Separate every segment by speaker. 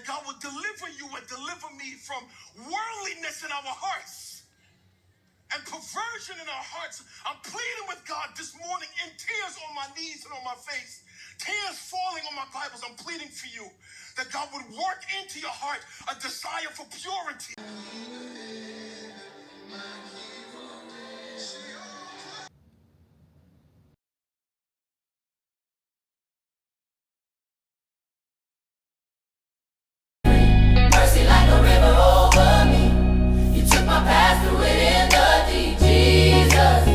Speaker 1: that God would deliver you and deliver me from worldliness in our hearts and perversion in our hearts. I'm pleading with God this morning in tears on my knees and on my face, tears falling on my Bibles. I'm pleading for you that God would work into your heart a desire for purity.
Speaker 2: Mercy like a river over me. You took my past through it in the deep. Jesus,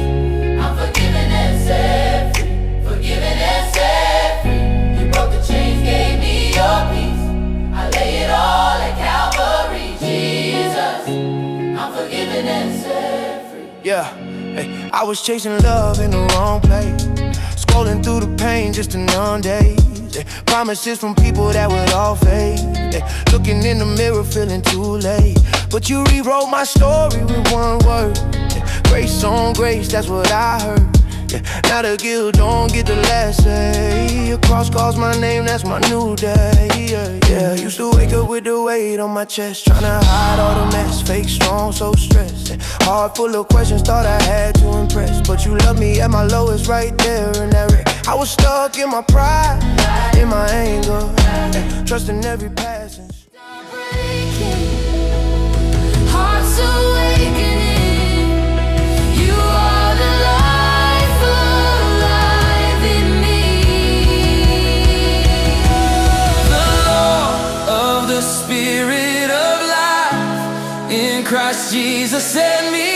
Speaker 2: I'm forgiven and set free. Forgiven and set free. You broke the chains, gave me your peace. I lay it all at Calvary. Jesus, I'm forgiven and set free.
Speaker 3: Yeah, hey, I was chasing love in the wrong place, scrolling through the pain just to numb days. Promises from people that would all fade. Looking in the mirror, feeling too late. But you rewrote my story with one word. Grace on grace, that's what I heard. Now the guilt don't get the last say. A cross calls my name, that's my new day. Yeah, used to wake up with the weight on my chest, tryna hide all the mess. Fake strong, so stressed. Heart full of questions, thought I had to impress. But you love me at my lowest, right there in that wreck. I was stuck in my pride, in my anger, trusting every passing.
Speaker 2: Stop breaking, hearts awakening. You are the life alive in me.
Speaker 4: The law of the Spirit of life in Christ Jesus set me